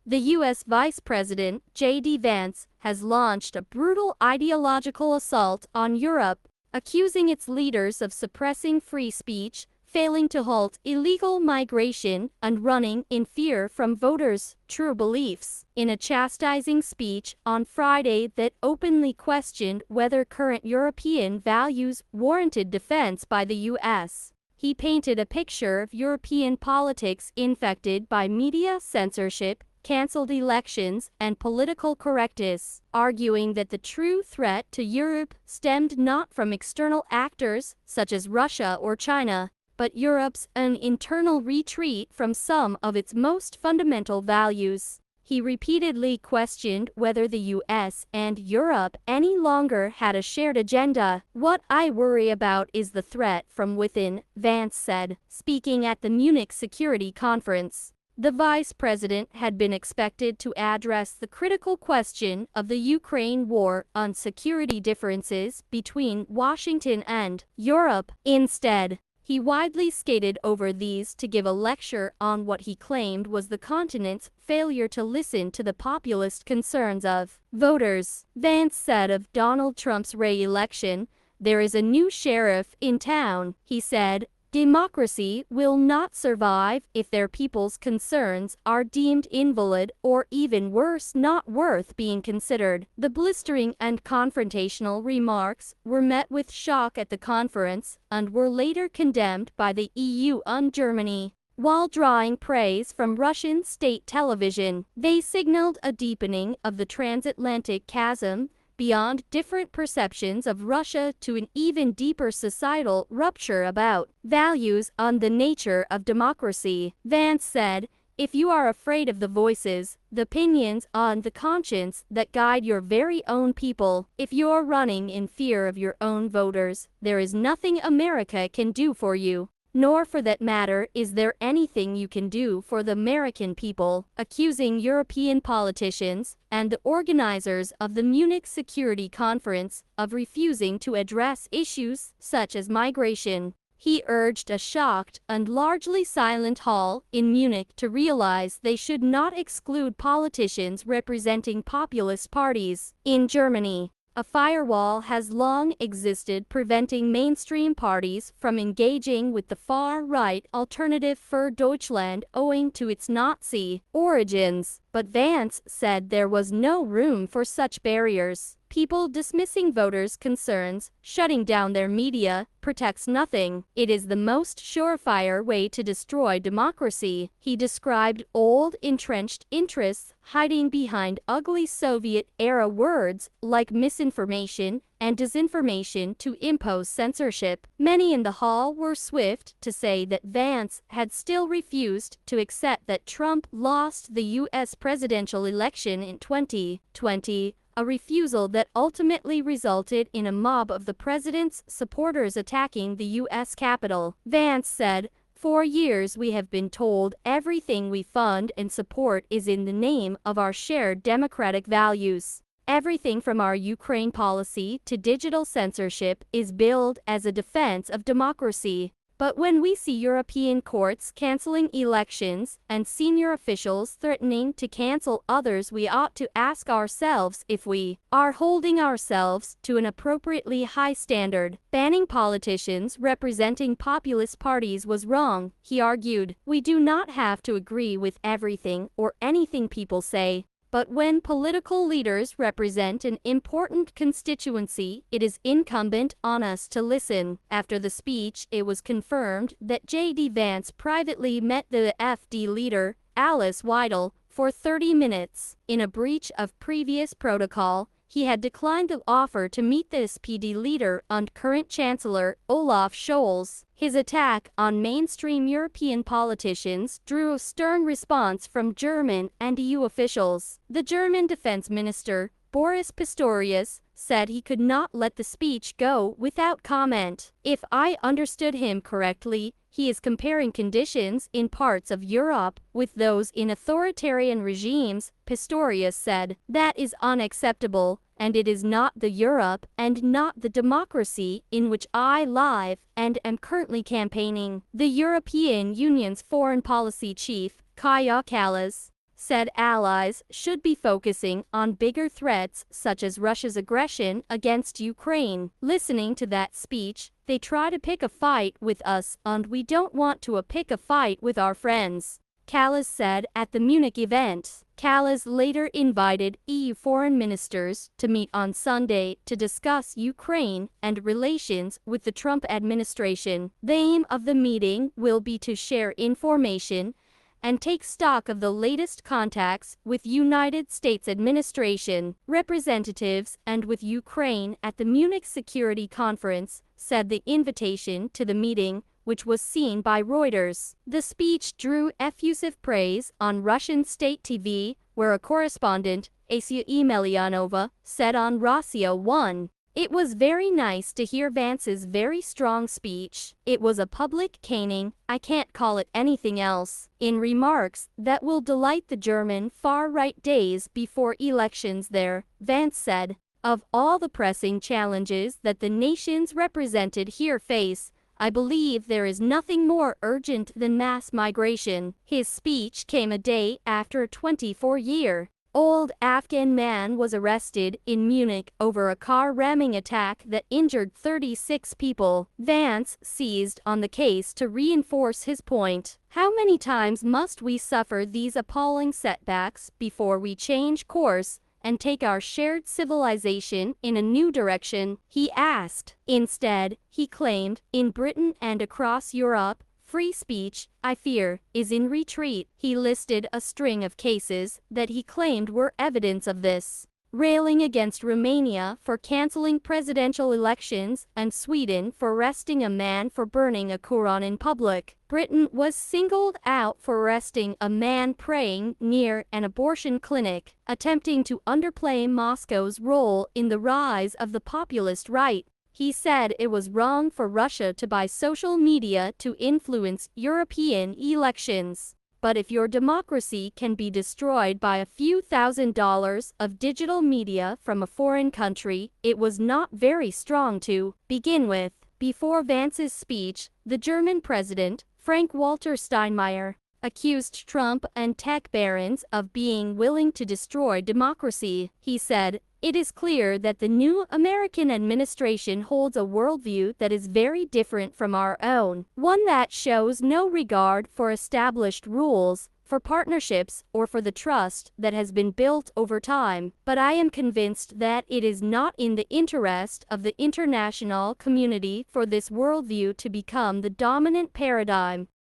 The U.S. Vice President, J.D. Vance, has launched a brutal ideological assault on Europe, accusing its leaders of suppressing free speech, failing to halt illegal migration, and running in fear from voters' true beliefs. In a chastising speech on Friday that openly questioned whether current European values warranted defense by the U.S., he painted a picture of European politics infected by media censorship, cancelled elections, and political correctness, arguing that the true threat to Europe stemmed not from external actors, such as Russia or China, but Europe's own internal retreat from some of its most fundamental values. He repeatedly questioned whether the US and Europe any longer had a shared agenda. "What I worry about is the threat from within," Vance said, speaking at the Munich Security Conference. The vice president had been expected to address the critical question of the Ukraine war on security differences between Washington and Europe. Instead, he widely skated over these to give a lecture on what he claimed was the continent's failure to listen to the populist concerns of voters. Vance said of Donald Trump's re-election, "There is a new sheriff in town," he said. "Democracy will not survive if their people's concerns are deemed invalid or, even worse, not worth being considered." The blistering and confrontational remarks were met with shock at the conference and were later condemned by the EU and Germany. While drawing praise from Russian state television, they signaled a deepening of the transatlantic chasm beyond different perceptions of Russia to an even deeper societal rupture about values and the nature of democracy. Vance said, "If you are afraid of the voices, the opinions, and the conscience that guide your very own people, if you're running in fear of your own voters, there is nothing America can do for you. Nor, for that matter, is there anything you can do for the American people," accusing European politicians and the organizers of the Munich Security Conference of refusing to address issues such as migration. He urged a shocked and largely silent hall in Munich to realize they should not exclude politicians representing populist parties. In Germany, a firewall has long existed preventing mainstream parties from engaging with the far-right Alternative für Deutschland owing to its Nazi origins, but Vance said there was no room for such barriers. "People dismissing voters' concerns, shutting down their media, protects nothing. It is the most surefire way to destroy democracy." He described old entrenched interests hiding behind ugly Soviet-era words like misinformation and disinformation to impose censorship. Many in the hall were swift to say that Vance had still refused to accept that Trump lost the U.S. presidential election in 2020. A refusal that ultimately resulted in a mob of the president's supporters attacking the U.S. Capitol. Vance said, "For years we have been told everything we fund and support is in the name of our shared democratic values. Everything from our Ukraine policy to digital censorship is billed as a defense of democracy. But when we see European courts canceling elections and senior officials threatening to cancel others, we ought to ask ourselves if we are holding ourselves to an appropriately high standard. Banning politicians representing populist parties was wrong," he argued. "We do not have to agree with everything or anything people say. But when political leaders represent an important constituency, it is incumbent on us to listen." After the speech, it was confirmed that J.D. Vance privately met the FD leader, Alice Weidel, for 30 minutes. In a breach of previous protocol, he had declined the offer to meet the SPD leader and current Chancellor, Olaf Scholz. His attack on mainstream European politicians drew a stern response from German and EU officials. The German defense minister, Boris Pistorius, said he could not let the speech go without comment. "If I understood him correctly, he is comparing conditions in parts of Europe with those in authoritarian regimes," Pistorius said. "That is unacceptable, and it is not the Europe and not the democracy in which I live and am currently campaigning." The European Union's foreign policy chief, Kaja Kallas, said allies should be focusing on bigger threats such as Russia's aggression against Ukraine. Listening to that speech, they try to pick a fight with us and we don't want to pick a fight with our friends, Kallas said at the Munich event. Kallas later invited EU foreign ministers to meet on Sunday to discuss Ukraine and relations with the Trump administration. The aim of the meeting will be to share information and take stock of the latest contacts with United States administration representatives and with Ukraine at the Munich Security Conference, said the invitation to the meeting, which was seen by Reuters. The speech drew effusive praise on Russian state TV, where a correspondent, Asia Emelianova, said on Russia 1. It was very nice to hear Vance's very strong speech. It was a public caning, I can't call it anything else. In remarks that will delight the German far-right days before elections there, Vance said, of all the pressing challenges that the nations represented here face, I believe there is nothing more urgent than mass migration. His speech came a day after a 24-year-old Afghan man was arrested in Munich over a car ramming attack that injured 36 people. Vance seized on the case to reinforce his point. How many times must we suffer these appalling setbacks before we change course and take our shared civilization in a new direction, he asked. Instead, he claimed, in Britain and across Europe, free speech, I fear, is in retreat. He listed a string of cases that he claimed were evidence of this, railing against Romania for cancelling presidential elections and Sweden for arresting a man for burning a Quran in public. Britain was singled out for arresting a man praying near an abortion clinic, attempting to underplay Moscow's role in the rise of the populist right. He said it was wrong for Russia to buy social media to influence European elections. But if your democracy can be destroyed by a few $1,000s of digital media from a foreign country, it was not very strong to begin with. Before Vance's speech, the German president, Frank-Walter Steinmeier, accused Trump and tech barons of being willing to destroy democracy. He said, it is clear that the new American administration holds a worldview that is very different from our own, one that shows no regard for established rules, for partnerships, or for the trust that has been built over time. But I am convinced that it is not in the interest of the international community for this worldview to become the dominant paradigm.